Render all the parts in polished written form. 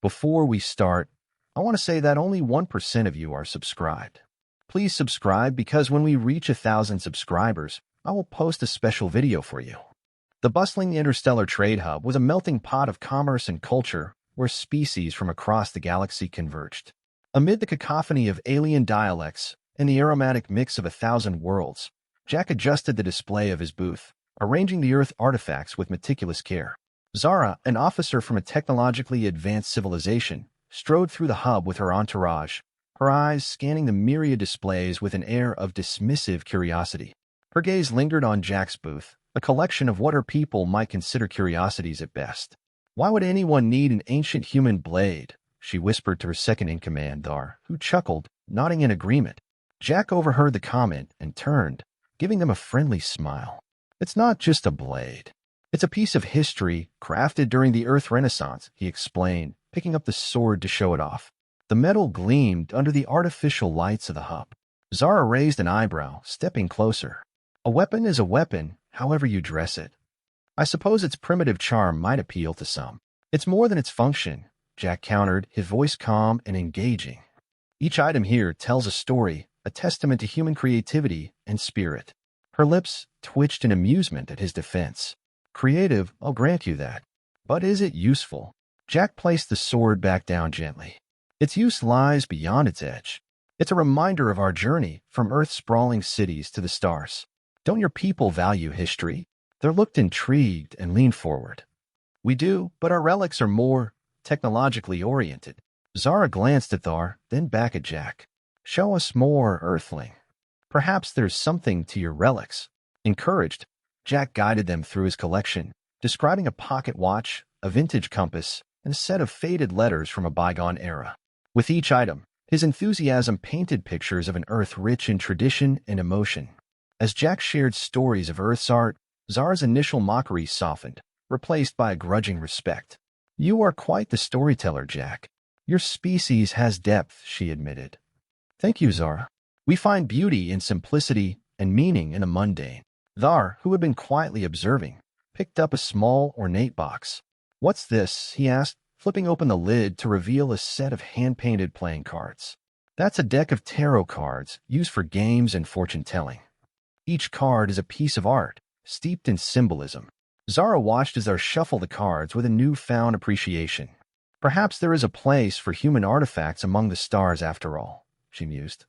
Before we start, I want to say that only 1% of you are subscribed. Please subscribe because when we reach 1,000 subscribers, I will post a special video for you. The bustling interstellar trade hub was a melting pot of commerce and culture where species from across the galaxy converged. Amid the cacophony of alien dialects and the aromatic mix of 1,000 worlds, Jack adjusted the display of his booth, arranging the Earth artifacts with meticulous care. Zara, an officer from a technologically advanced civilization, strode through the hub with her entourage, her eyes scanning the myriad displays with an air of dismissive curiosity. Her gaze lingered on Jack's booth, a collection of what her people might consider curiosities at best. "Why would anyone need an ancient human blade?" she whispered to her second-in-command, Thar, who chuckled, nodding in agreement. Jack overheard the comment and turned, giving them a friendly smile. "It's not just a blade. It's a piece of history crafted during the Earth Renaissance," he explained, picking up the sword to show it off. The metal gleamed under the artificial lights of the hub. Zara raised an eyebrow, stepping closer. "A weapon is a weapon, however you dress it. I suppose its primitive charm might appeal to some." "It's more than its function," Jack countered, his voice calm and engaging. "Each item here tells a story, a testament to human creativity and spirit." Her lips twitched in amusement at his defense. "Creative, I'll grant you that. But is it useful?" Jack placed the sword back down gently. "Its use lies beyond its edge. It's a reminder of our journey from Earth's sprawling cities to the stars. Don't your people value history?" They looked intrigued and leaned forward. "We do, but our relics are more technologically oriented." Zara glanced at Thar, then back at Jack. "Show us more, Earthling. Perhaps there's something to your relics." Encouraged, Jack guided them through his collection, describing a pocket watch, a vintage compass, and a set of faded letters from a bygone era. With each item, his enthusiasm painted pictures of an Earth rich in tradition and emotion. As Jack shared stories of Earth's art, Zara's initial mockery softened, replaced by a grudging respect. "You are quite the storyteller, Jack. Your species has depth," she admitted. "Thank you, Zara. We find beauty in simplicity and meaning in the mundane." Thar, who had been quietly observing, picked up a small, ornate box. "What's this?" he asked, flipping open the lid to reveal a set of hand-painted playing cards. "That's a deck of tarot cards used for games and fortune-telling. Each card is a piece of art, steeped in symbolism." Zara watched as they shuffled the cards with a newfound appreciation. "Perhaps there is a place for human artifacts among the stars after all," she mused.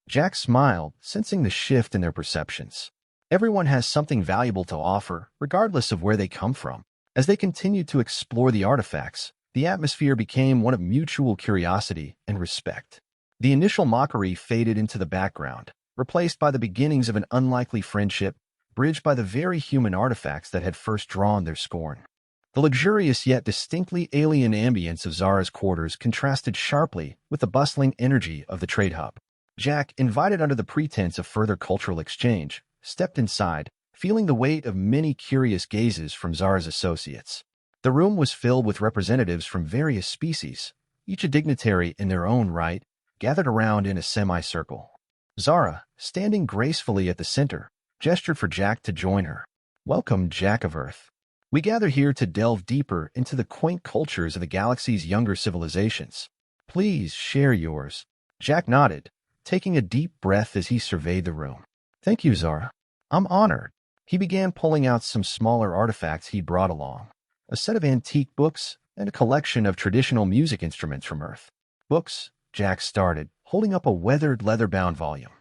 Jack smiled, sensing the shift in their perceptions. Everyone has something valuable to offer, regardless of where they come from. As they continued to explore the artifacts, the atmosphere became one of mutual curiosity and respect. The initial mockery faded into the background, replaced by the beginnings of an unlikely friendship, bridged by the very human artifacts that had first drawn their scorn. The luxurious yet distinctly alien ambience of Zara's quarters contrasted sharply with the bustling energy of the trade hub. Jack, invited under the pretense of further cultural exchange, stepped inside, feeling the weight of many curious gazes from Zara's associates. The room was filled with representatives from various species, each a dignitary in their own right, gathered around in a semicircle. Zara, standing gracefully at the center, gestured for Jack to join her. "Welcome, Jack of Earth. We gather here to delve deeper into the quaint cultures of the galaxy's younger civilizations. Please share yours." Jack nodded, taking a deep breath as he surveyed the room. "Thank you, Zara. I'm honored." He began pulling out some smaller artifacts he'd brought along, a set of antique books and a collection of traditional music instruments from Earth. "Books," Jack started, holding up a weathered leather-bound volume.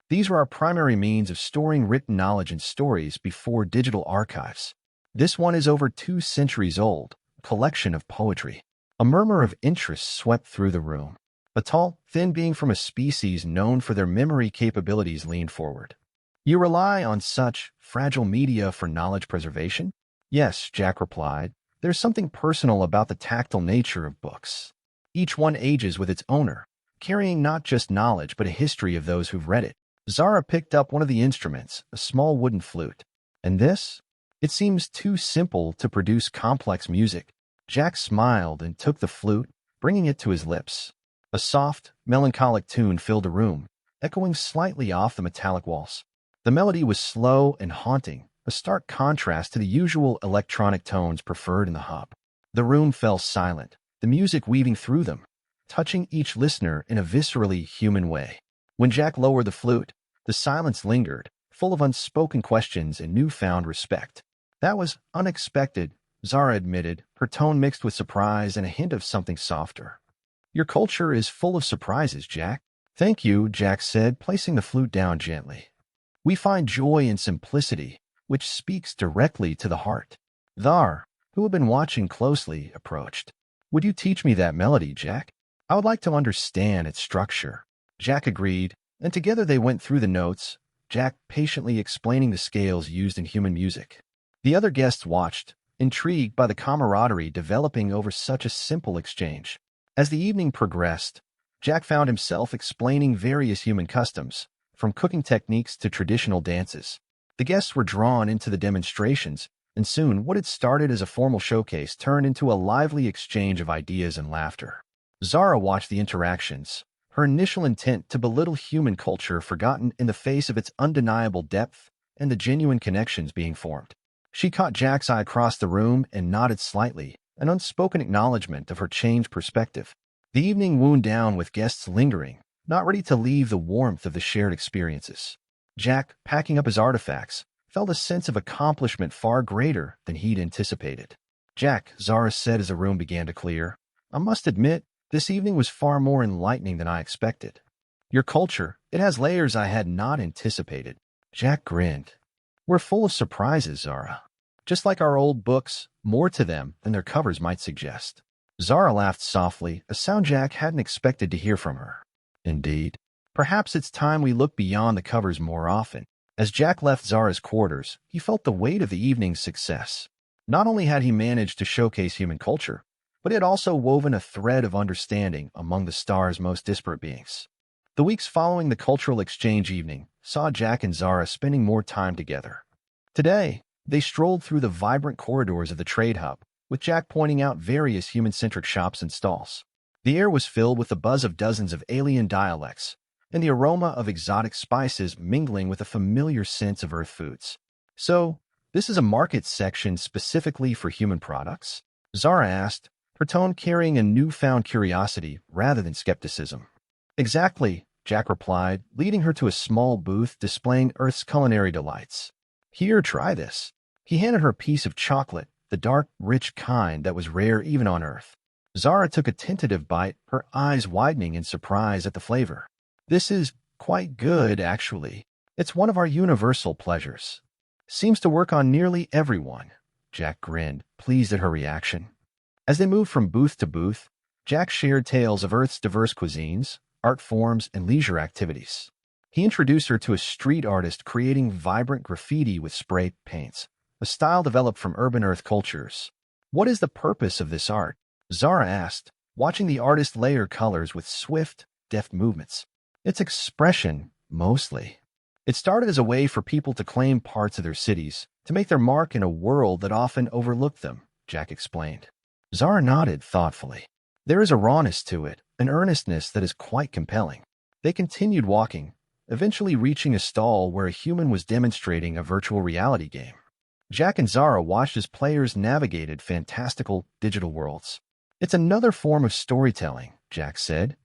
"These were our primary means of storing written knowledge and stories before digital archives. This one is over 2 centuries old, a collection of poetry." A murmur of interest swept through the room. A tall, thin being from a species known for their memory capabilities leaned forward. "You rely on such fragile media for knowledge preservation?" "Yes," Jack replied. "There's something personal about the tactile nature of books. Each one ages with its owner, carrying not just knowledge but a history of those who've read it." Zara picked up one of the instruments, a small wooden flute. "And this? It seems too simple to produce complex music." Jack smiled and took the flute, bringing it to his lips. A soft, melancholic tune filled the room, echoing slightly off the metallic walls. The melody was slow and haunting, a stark contrast to the usual electronic tones preferred in the hub. The room fell silent, the music weaving through them, touching each listener in a viscerally human way. When Jack lowered the flute, the silence lingered, full of unspoken questions and newfound respect. That was unexpected, Zara admitted, her tone mixed with surprise and a hint of something softer. Your culture is full of surprises, Jack. Thank you, Jack said, placing the flute down gently. We find joy in simplicity, which speaks directly to the heart. Thar, who had been watching closely, approached. Would you teach me that melody, Jack? I would like to understand its structure. Jack agreed, and together they went through the notes, Jack patiently explaining the scales used in human music. The other guests watched, intrigued by the camaraderie developing over such a simple exchange. As the evening progressed, Jack found himself explaining various human customs, from cooking techniques to traditional dances. The guests were drawn into the demonstrations, and soon what had started as a formal showcase turned into a lively exchange of ideas and laughter. Zara watched the interactions, her initial intent to belittle human culture forgotten in the face of its undeniable depth and the genuine connections being formed. She caught Jack's eye across the room and nodded slightly, an unspoken acknowledgement of her changed perspective. The evening wound down with guests lingering, not ready to leave the warmth of the shared experiences. Jack, packing up his artifacts, felt a sense of accomplishment far greater than he'd anticipated. Jack, Zara said as the room began to clear, I must admit, this evening was far more enlightening than I expected. Your culture, it has layers I had not anticipated. Jack grinned. We're full of surprises, Zara. Just like our old books, more to them than their covers might suggest. Zara laughed softly, a sound Jack hadn't expected to hear from her. Indeed. Perhaps it's time we look beyond the covers more often. As Jack left Zara's quarters, he felt the weight of the evening's success. Not only had he managed to showcase human culture, but he had also woven a thread of understanding among the star's most disparate beings. The weeks following the cultural exchange evening saw Jack and Zara spending more time together. Today, they strolled through the vibrant corridors of the trade hub, with Jack pointing out various human-centric shops and stalls. The air was filled with the buzz of dozens of alien dialects, and the aroma of exotic spices mingling with a familiar sense of Earth foods. So, this is a market section specifically for human products? Zara asked, her tone carrying a newfound curiosity rather than skepticism. Exactly, Jack replied, leading her to a small booth displaying Earth's culinary delights. Here, try this. He handed her a piece of chocolate, the dark, rich kind that was rare even on Earth. Zara took a tentative bite, her eyes widening in surprise at the flavor. This is quite good, actually. It's one of our universal pleasures. Seems to work on nearly everyone. Jack grinned, pleased at her reaction. As they moved from booth to booth, Jack shared tales of Earth's diverse cuisines, art forms, and leisure activities. He introduced her to a street artist creating vibrant graffiti with spray paints, a style developed from urban Earth cultures. What is the purpose of this art? Zara asked, watching the artist layer colors with swift, deft movements. It's expression, mostly. It started as a way for people to claim parts of their cities, to make their mark in a world that often overlooked them, Jack explained. Zara nodded thoughtfully. There is a rawness to it, an earnestness that is quite compelling. They continued walking, eventually reaching a stall where a human was demonstrating a virtual reality game. Jack and Zara watched as players navigated fantastical digital worlds. It's another form of storytelling, Jack said.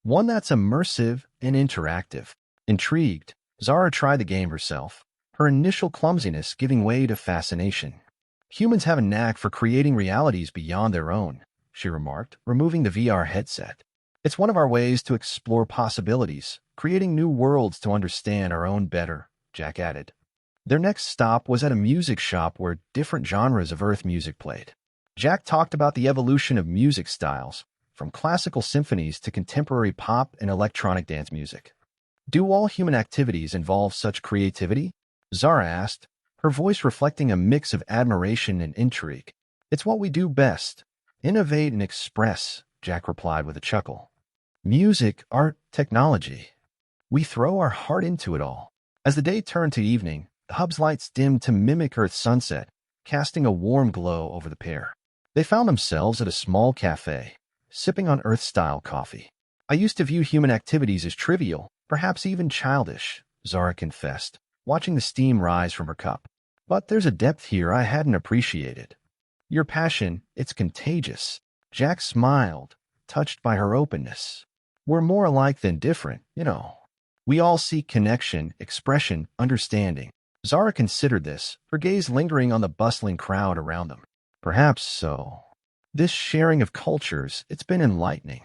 One that's immersive and interactive. Intrigued, Zara tried the game herself, her initial clumsiness giving way to fascination. Humans have a knack for creating realities beyond their own, she remarked, removing the VR headset. It's one of our ways to explore possibilities, creating new worlds to understand our own better, Jack added. Their next stop was at a music shop where different genres of Earth music played. Jack talked about the evolution of music styles, from classical symphonies to contemporary pop and electronic dance music. Do all human activities involve such creativity? Zara asked, her voice reflecting a mix of admiration and intrigue. It's what we do best. Innovate and express, Jack replied with a chuckle. Music, art, technology. We throw our heart into it all. As the day turned to evening, the hub's lights dimmed to mimic Earth's sunset, casting a warm glow over the pair. They found themselves at a small cafe, sipping on Earth-style coffee. I used to view human activities as trivial, perhaps even childish, Zara confessed, watching the steam rise from her cup. But there's a depth here I hadn't appreciated. Your passion, it's contagious, Jack smiled, touched by her openness. We're more alike than different, you know. We all seek connection, expression, understanding. Zara considered this, her gaze lingering on the bustling crowd around them. Perhaps so. This sharing of cultures, it's been enlightening.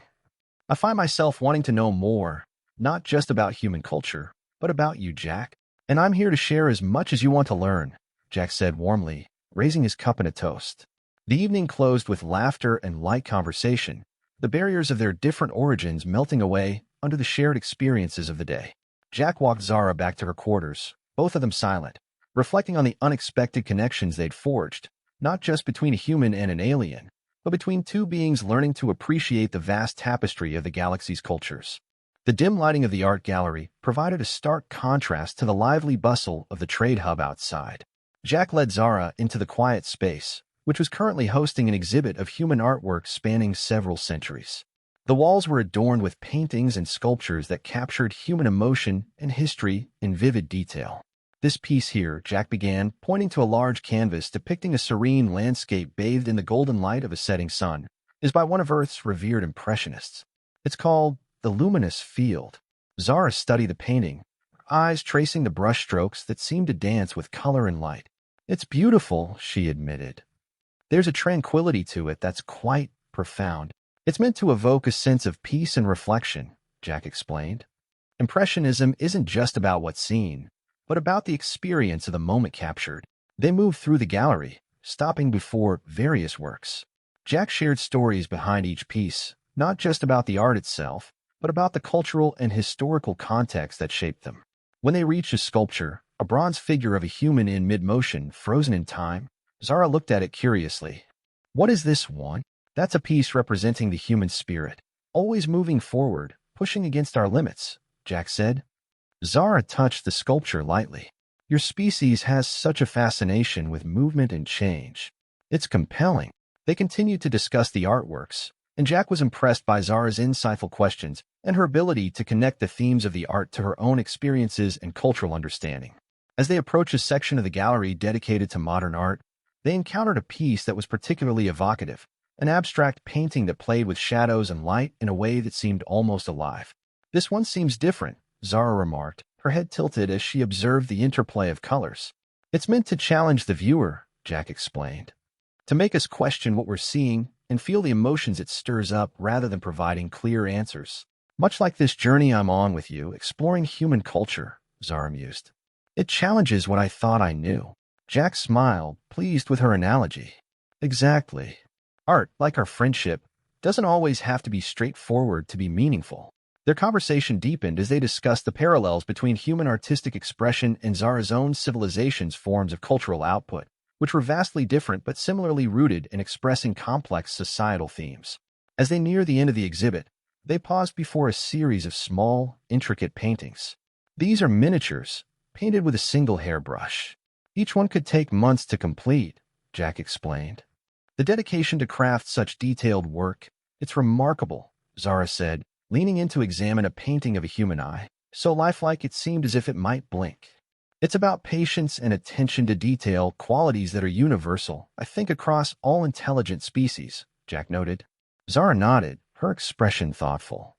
I find myself wanting to know more, not just about human culture, but about you, Jack. And I'm here to share as much as you want to learn, Jack said warmly, raising his cup in a toast. The evening closed with laughter and light conversation, the barriers of their different origins melting away under the shared experiences of the day. Jack walked Zara back to her quarters, both of them silent, reflecting on the unexpected connections they'd forged, not just between a human and an alien, but between two beings learning to appreciate the vast tapestry of the galaxy's cultures. The dim lighting of the art gallery provided a stark contrast to the lively bustle of the trade hub outside. Jack led Zara into the quiet space, which was currently hosting an exhibit of human artwork spanning several centuries. The walls were adorned with paintings and sculptures that captured human emotion and history in vivid detail. This piece here, Jack began, pointing to a large canvas depicting a serene landscape bathed in the golden light of a setting sun, is by one of Earth's revered impressionists. It's called The Luminous Field. Zara studied the painting, her eyes tracing the brushstrokes that seemed to dance with color and light. It's beautiful, she admitted. There's a tranquility to it that's quite profound. It's meant to evoke a sense of peace and reflection, Jack explained. Impressionism isn't just about what's seen, but about the experience of the moment captured. They moved through the gallery, stopping before various works. Jack shared stories behind each piece, not just about the art itself, but about the cultural and historical context that shaped them. When they reached a sculpture, a bronze figure of a human in mid-motion, frozen in time, Zara looked at it curiously. What is this one? That's a piece representing the human spirit, always moving forward, pushing against our limits, Jack said. Zara touched the sculpture lightly. Your species has such a fascination with movement and change. It's compelling. They continued to discuss the artworks, and Jack was impressed by Zara's insightful questions and her ability to connect the themes of the art to her own experiences and cultural understanding. As they approached a section of the gallery dedicated to modern art, they encountered a piece that was particularly evocative, an abstract painting that played with shadows and light in a way that seemed almost alive. This one seems different, Zara remarked, her head tilted as she observed the interplay of colors. It's meant to challenge the viewer, Jack explained, to make us question what we're seeing and feel the emotions it stirs up rather than providing clear answers. Much like this journey I'm on with you, exploring human culture, Zara mused. It challenges what I thought I knew. Jack smiled, pleased with her analogy. Exactly. Art, like our friendship, doesn't always have to be straightforward to be meaningful. Their conversation deepened as they discussed the parallels between human artistic expression and Zara's own civilization's forms of cultural output, which were vastly different but similarly rooted in expressing complex societal themes. As they neared the end of the exhibit, they paused before a series of small, intricate paintings. These are miniatures, painted with a single hairbrush. Each one could take months to complete, Jack explained. The dedication to craft such detailed work, it's remarkable, Zara said, leaning in to examine a painting of a human eye, so lifelike it seemed as if it might blink. It's about patience and attention to detail, qualities that are universal, I think, across all intelligent species, Jack noted. Zara nodded, her expression thoughtful.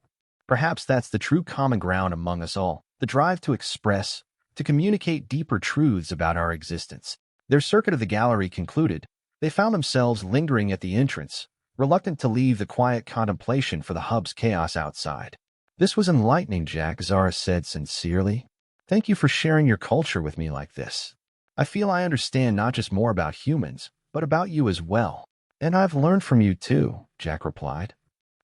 Perhaps that's the true common ground among us all, the drive to express, to communicate deeper truths about our existence. Their circuit of the gallery concluded, they found themselves lingering at the entrance, reluctant to leave the quiet contemplation for the hub's chaos outside. This was enlightening, Jack, Zara said sincerely. Thank you for sharing your culture with me like this. I feel I understand not just more about humans, but about you as well. And I've learned from you too, Jack replied.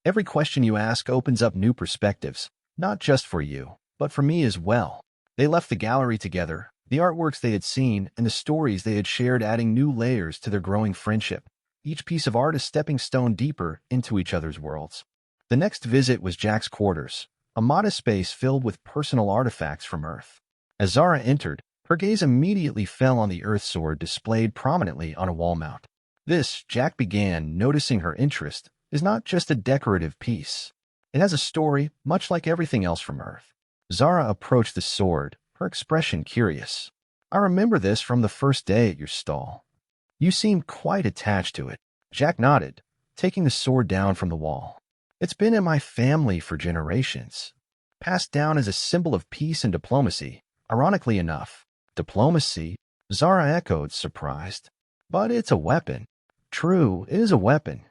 Every question you ask opens up new perspectives, not just for you, but for me as well. They left the gallery together, the artworks they had seen and the stories they had shared adding new layers to their growing friendship, each piece of art a stepping stone deeper into each other's worlds. The next visit was Jack's quarters, a modest space filled with personal artifacts from Earth. As Zara entered, her gaze immediately fell on the Earth sword displayed prominently on a wall mount. This, Jack began, noticing her interest, is not just a decorative piece. It has a story, much like everything else from Earth. Zara approached the sword, her expression curious. I remember this from the first day at your stall. You seemed quite attached to it. Jack nodded, taking the sword down from the wall. It's been in my family for generations, passed down as a symbol of peace and diplomacy. Ironically enough, diplomacy? Zara echoed, surprised. But it's a weapon. True, it is a weapon.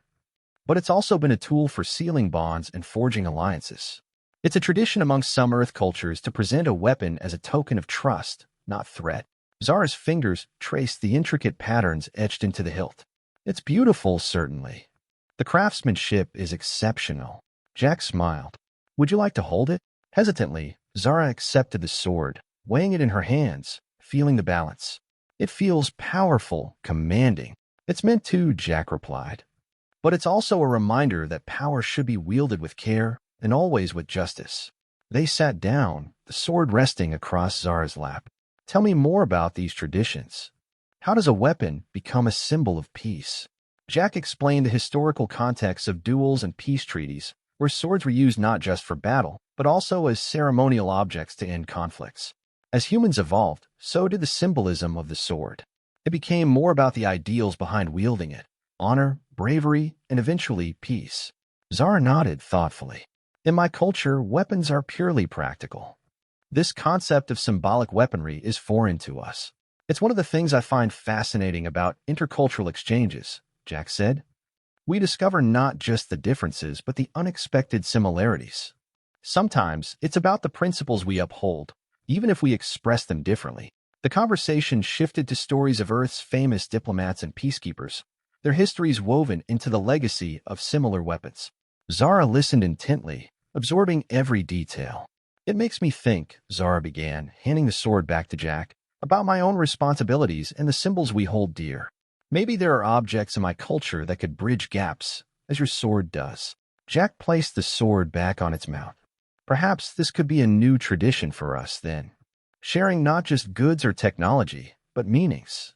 But it's also been a tool for sealing bonds and forging alliances. It's a tradition among some Earth cultures to present a weapon as a token of trust, not threat. Zara's fingers traced the intricate patterns etched into the hilt. It's beautiful, certainly. The craftsmanship is exceptional. Jack smiled. Would you like to hold it? Hesitantly, Zara accepted the sword, weighing it in her hands, feeling the balance. It feels powerful, commanding. It's meant to, Jack replied. But it's also a reminder that power should be wielded with care and always with justice. They sat down, the sword resting across Zara's lap. Tell me more about these traditions. How does a weapon become a symbol of peace? Jack explained the historical context of duels and peace treaties, where swords were used not just for battle, but also as ceremonial objects to end conflicts. As humans evolved, so did the symbolism of the sword. It became more about the ideals behind wielding it: honor, bravery, and eventually peace. Zara nodded thoughtfully. In my culture, weapons are purely practical. This concept of symbolic weaponry is foreign to us. It's one of the things I find fascinating about intercultural exchanges, Jack said. We discover not just the differences, but the unexpected similarities. Sometimes it's about the principles we uphold, even if we express them differently. The conversation shifted to stories of Earth's famous diplomats and peacekeepers, their histories woven into the legacy of similar weapons. Zara listened intently, absorbing every detail. It makes me think, Zara began, handing the sword back to Jack, about my own responsibilities and the symbols we hold dear. Maybe there are objects in my culture that could bridge gaps, as your sword does. Jack placed the sword back on its mount. Perhaps this could be a new tradition for us then, sharing not just goods or technology, but meanings.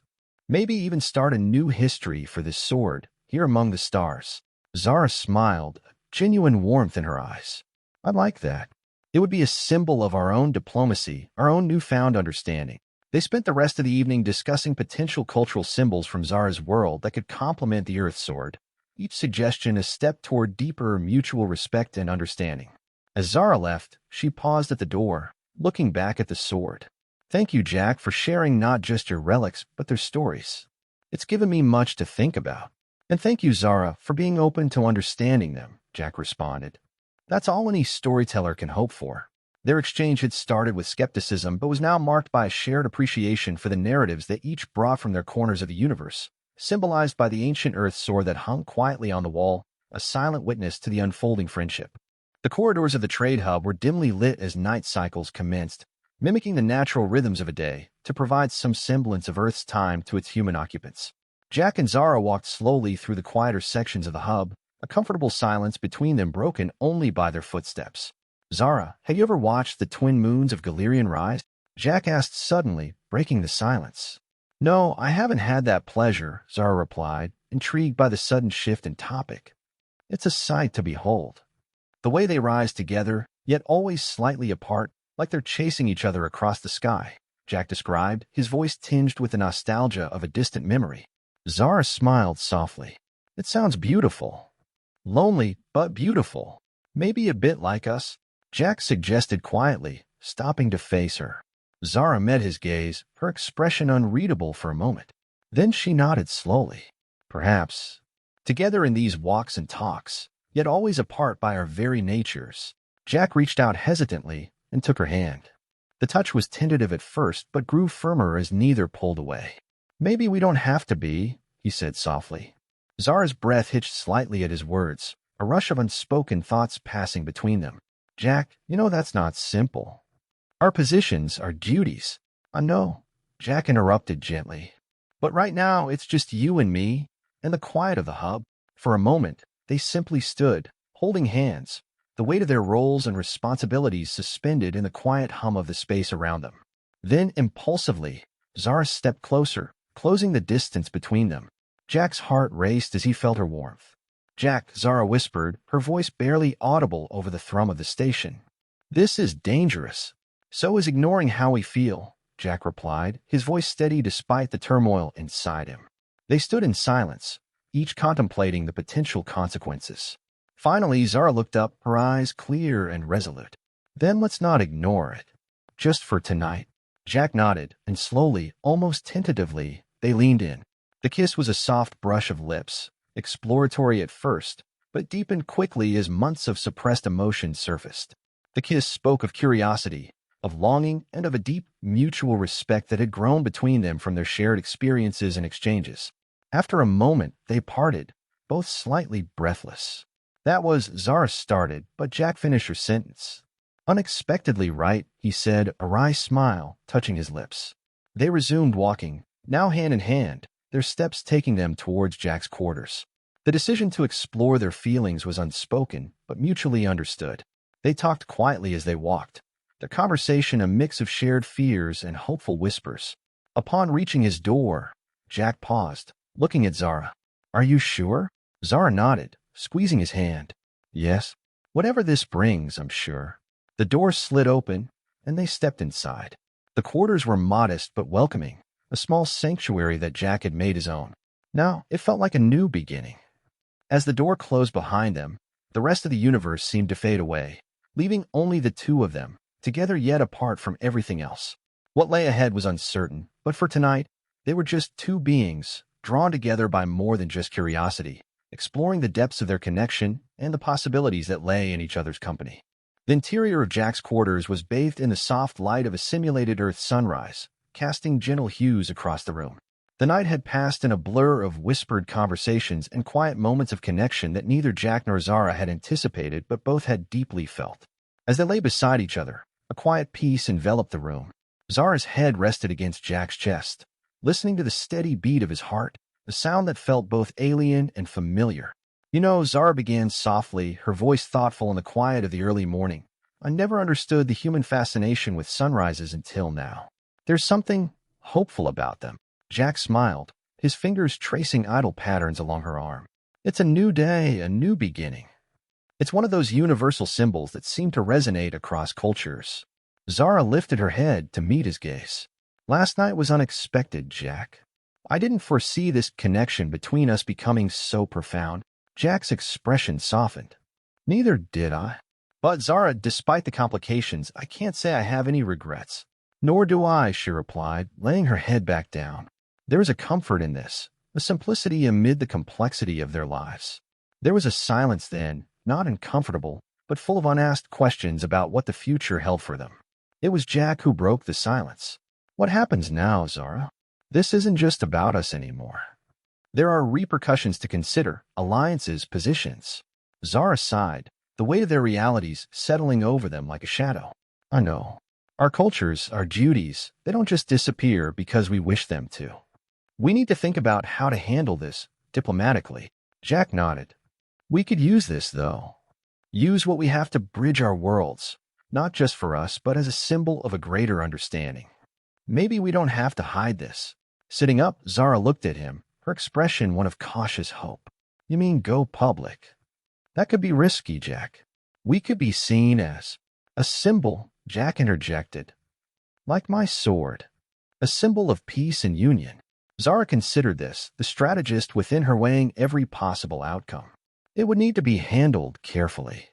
Maybe even start a new history for this sword, here among the stars. Zara smiled, genuine warmth in her eyes. I like that. It would be a symbol of our own diplomacy, our own newfound understanding. They spent the rest of the evening discussing potential cultural symbols from Zara's world that could complement the Earth sword, each suggestion a step toward deeper mutual respect and understanding. As Zara left, she paused at the door, looking back at the sword. Thank you, Jack, for sharing not just your relics, but their stories. It's given me much to think about. And thank you, Zara, for being open to understanding them, Jack responded. That's all any storyteller can hope for. Their exchange had started with skepticism, but was now marked by a shared appreciation for the narratives that each brought from their corners of the universe, symbolized by the ancient Earth sword that hung quietly on the wall, a silent witness to the unfolding friendship. The corridors of the trade hub were dimly lit as night cycles commenced, mimicking the natural rhythms of a day to provide some semblance of Earth's time to its human occupants. Jack and Zara walked slowly through the quieter sections of the hub, a comfortable silence between them broken only by their footsteps. Zara, have you ever watched the twin moons of Galerian rise? Jack asked suddenly, breaking the silence. No, I haven't had that pleasure, Zara replied, intrigued by the sudden shift in topic. It's a sight to behold. The way they rise together, yet always slightly apart, like they're chasing each other across the sky, Jack described, his voice tinged with the nostalgia of a distant memory. Zara smiled softly. It sounds beautiful. Lonely, but beautiful. Maybe a bit like us, Jack suggested quietly, stopping to face her. Zara met his gaze, her expression unreadable for a moment. Then she nodded slowly. Perhaps. Together in these walks and talks, yet always apart by our very natures. Jack reached out hesitantly and took her hand. The touch was tentative at first, but grew firmer as neither pulled away. Maybe we don't have to be, he said softly. Zara's breath hitched slightly at his words, a rush of unspoken thoughts passing between them. Jack, you know that's not simple. Our positions are duties. I know, Jack interrupted gently. But right now, it's just you and me, and the quiet of the hub. For a moment, they simply stood, holding hands, the weight of their roles and responsibilities suspended in the quiet hum of the space around them. Then, impulsively, Zara stepped closer, closing the distance between them. Jack's heart raced as he felt her warmth. Jack, Zara whispered, her voice barely audible over the thrum of the station. This is dangerous. So is ignoring how we feel, Jack replied, his voice steady despite the turmoil inside him. They stood in silence, each contemplating the potential consequences. Finally, Zara looked up, her eyes clear and resolute. Then let's not ignore it. Just for tonight. Jack nodded, and slowly, almost tentatively, they leaned in. The kiss was a soft brush of lips, exploratory at first, but deepened quickly as months of suppressed emotion surfaced. The kiss spoke of curiosity, of longing, and of a deep, mutual respect that had grown between them from their shared experiences and exchanges. After a moment, they parted, both slightly breathless. That was, Zara started, but Jack finished her sentence. Unexpectedly right, he said, a wry smile touching his lips. They resumed walking, now hand in hand, their steps taking them towards Jack's quarters. The decision to explore their feelings was unspoken, but mutually understood. They talked quietly as they walked, their conversation a mix of shared fears and hopeful whispers. Upon reaching his door, Jack paused, looking at Zara. Are you sure? Zara nodded, squeezing his hand. Yes. Whatever this brings, I'm sure. The door slid open, and they stepped inside. The quarters were modest but welcoming, a small sanctuary that Jack had made his own. Now, it felt like a new beginning. As the door closed behind them, the rest of the universe seemed to fade away, leaving only the two of them, together yet apart from everything else. What lay ahead was uncertain, but for tonight, they were just two beings, drawn together by more than just curiosity, exploring the depths of their connection and the possibilities that lay in each other's company. The interior of Jack's quarters was bathed in the soft light of a simulated Earth sunrise, casting gentle hues across the room. The night had passed in a blur of whispered conversations and quiet moments of connection that neither Jack nor Zara had anticipated but both had deeply felt. As they lay beside each other, a quiet peace enveloped the room. Zara's head rested against Jack's chest, listening to the steady beat of his heart, a sound that felt both alien and familiar. You know, Zara began softly, her voice thoughtful in the quiet of the early morning. I never understood the human fascination with sunrises until now. There's something hopeful about them. Jack smiled, his fingers tracing idle patterns along her arm. It's a new day, a new beginning. It's one of those universal symbols that seem to resonate across cultures. Zara lifted her head to meet his gaze. Last night was unexpected, Jack. I didn't foresee this connection between us becoming so profound. Jack's expression softened. Neither did I. But Zara, despite the complications, I can't say I have any regrets. Nor do I, she replied, laying her head back down. There is a comfort in this, a simplicity amid the complexity of their lives. There was a silence then, not uncomfortable, but full of unasked questions about what the future held for them. It was Jack who broke the silence. What happens now, Zara? This isn't just about us anymore. There are repercussions to consider, alliances, positions. Zara sighed, the weight of their realities settling over them like a shadow. I know. Our cultures, our duties, they don't just disappear because we wish them to. We need to think about how to handle this diplomatically. Jack nodded. We could use this, though. Use what we have to bridge our worlds, not just for us, but as a symbol of a greater understanding. Maybe we don't have to hide this. Sitting up, Zara looked at him, her expression one of cautious hope. You mean go public? That could be risky, Jack. We could be seen as a symbol, Jack interjected. Like my sword. A symbol of peace and union. Zara considered this, the strategist within her weighing every possible outcome. It would need to be handled carefully.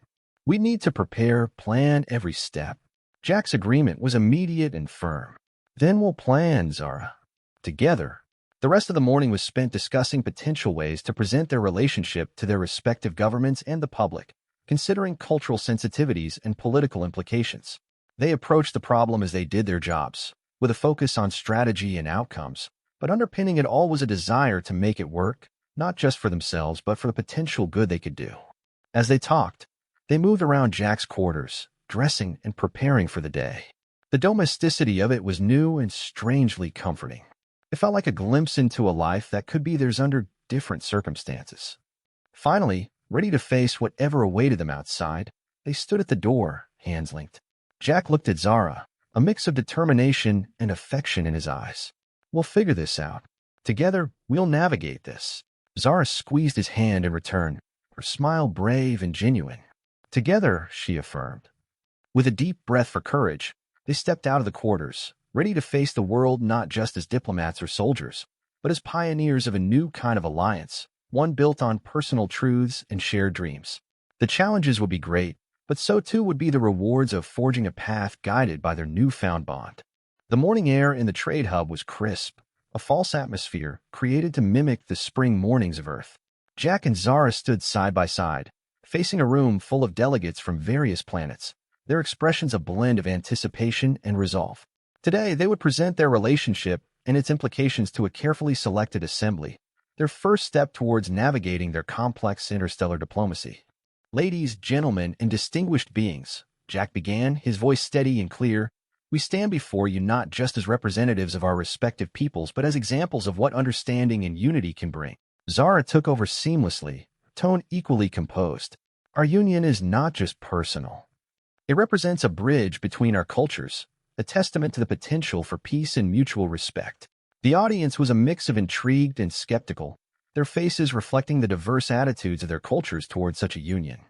We'd need to prepare, plan every step. Jack's agreement was immediate and firm. Then we'll plan, Zara. Together. The rest of the morning was spent discussing potential ways to present their relationship to their respective governments and the public, considering cultural sensitivities and political implications. They approached the problem as they did their jobs, with a focus on strategy and outcomes, but underpinning it all was a desire to make it work, not just for themselves, but for the potential good they could do. As they talked, they moved around Jack's quarters, dressing and preparing for the day. The domesticity of it was new and strangely comforting. It felt like a glimpse into a life that could be theirs under different circumstances. Finally, ready to face whatever awaited them outside, they stood at the door, hands linked. Jack looked at Zara, a mix of determination and affection in his eyes. We'll figure this out. Together, we'll navigate this. Zara squeezed his hand in return, her smile brave and genuine. Together, she affirmed. With a deep breath for courage, they stepped out of the quarters, ready to face the world not just as diplomats or soldiers, but as pioneers of a new kind of alliance, one built on personal truths and shared dreams. The challenges would be great, but so too would be the rewards of forging a path guided by their newfound bond. The morning air in the trade hub was crisp, a false atmosphere created to mimic the spring mornings of Earth. Jack and Zara stood side by side, facing a room full of delegates from various planets, their expressions a blend of anticipation and resolve. Today, they would present their relationship and its implications to a carefully selected assembly, their first step towards navigating their complex interstellar diplomacy. Ladies, gentlemen, and distinguished beings, Jack began, his voice steady and clear, we stand before you not just as representatives of our respective peoples, but as examples of what understanding and unity can bring. Zara took over seamlessly, tone equally composed. Our union is not just personal. It represents a bridge between our cultures, a testament to the potential for peace and mutual respect. The audience was a mix of intrigued and skeptical, their faces reflecting the diverse attitudes of their cultures towards such a union.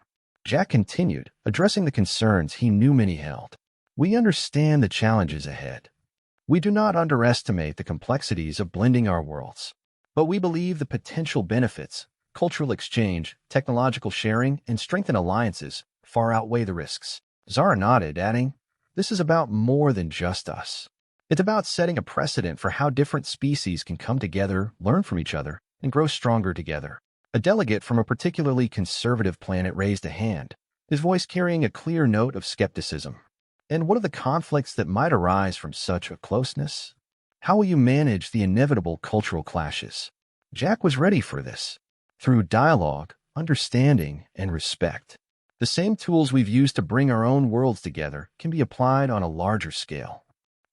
Jack continued, addressing the concerns he knew many held. We understand the challenges ahead. We do not underestimate the complexities of blending our worlds, but we believe the potential benefits, cultural exchange, technological sharing, and strengthened alliances far outweigh the risks. Zara nodded, adding, this is about more than just us. It's about setting a precedent for how different species can come together, learn from each other, and grow stronger together. A delegate from a particularly conservative planet raised a hand, his voice carrying a clear note of skepticism. And what are the conflicts that might arise from such a closeness? How will you manage the inevitable cultural clashes? Jack was ready for this. Through dialogue, understanding, and respect. The same tools we've used to bring our own worlds together can be applied on a larger scale.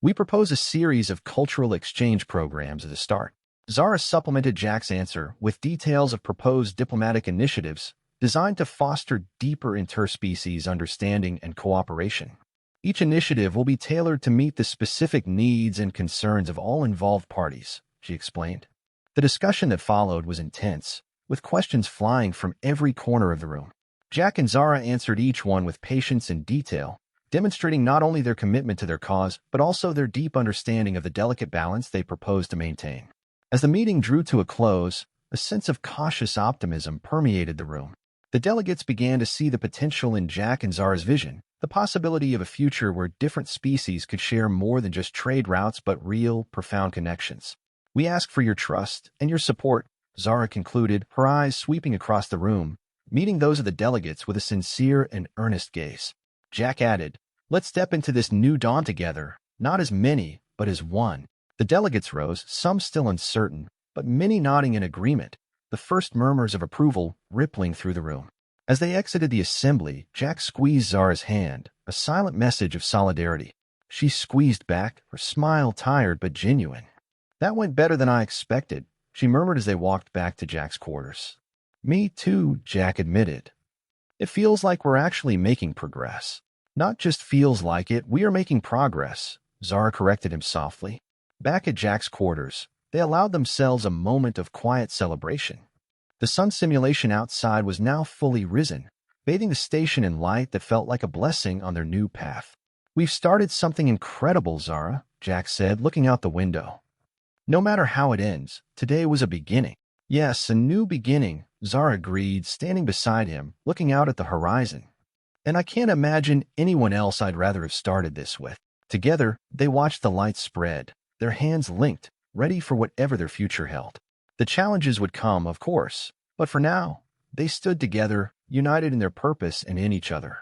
We propose a series of cultural exchange programs at the start. Zara supplemented Jack's answer with details of proposed diplomatic initiatives designed to foster deeper interspecies understanding and cooperation. Each initiative will be tailored to meet the specific needs and concerns of all involved parties, she explained. The discussion that followed was intense, with questions flying from every corner of the room. Jack and Zara answered each one with patience and detail, demonstrating not only their commitment to their cause, but also their deep understanding of the delicate balance they proposed to maintain. As the meeting drew to a close, a sense of cautious optimism permeated the room. The delegates began to see the potential in Jack and Zara's vision, the possibility of a future where different species could share more than just trade routes but real, profound connections. We ask for your trust and your support, Zara concluded, her eyes sweeping across the room, meeting those of the delegates with a sincere and earnest gaze. Jack added, let's step into this new dawn together, not as many, but as one. The delegates rose, some still uncertain, but many nodding in agreement, the first murmurs of approval rippling through the room. As they exited the assembly, Jack squeezed Zara's hand, a silent message of solidarity. She squeezed back, her smile tired but genuine. That went better than I expected, she murmured as they walked back to Jack's quarters. Me too, Jack admitted. It feels like we're actually making progress. Not just feels like it, we are making progress, Zara corrected him softly. Back at Jack's quarters, they allowed themselves a moment of quiet celebration. The sun simulation outside was now fully risen, bathing the station in light that felt like a blessing on their new path. We've started something incredible, Zara, Jack said, looking out the window. No matter how it ends, today was a beginning. Yes, a new beginning, Zara agreed, standing beside him, looking out at the horizon. And I can't imagine anyone else I'd rather have started this with. Together, they watched the light spread, their hands linked, ready for whatever their future held. The challenges would come, of course, but for now, they stood together, united in their purpose and in each other.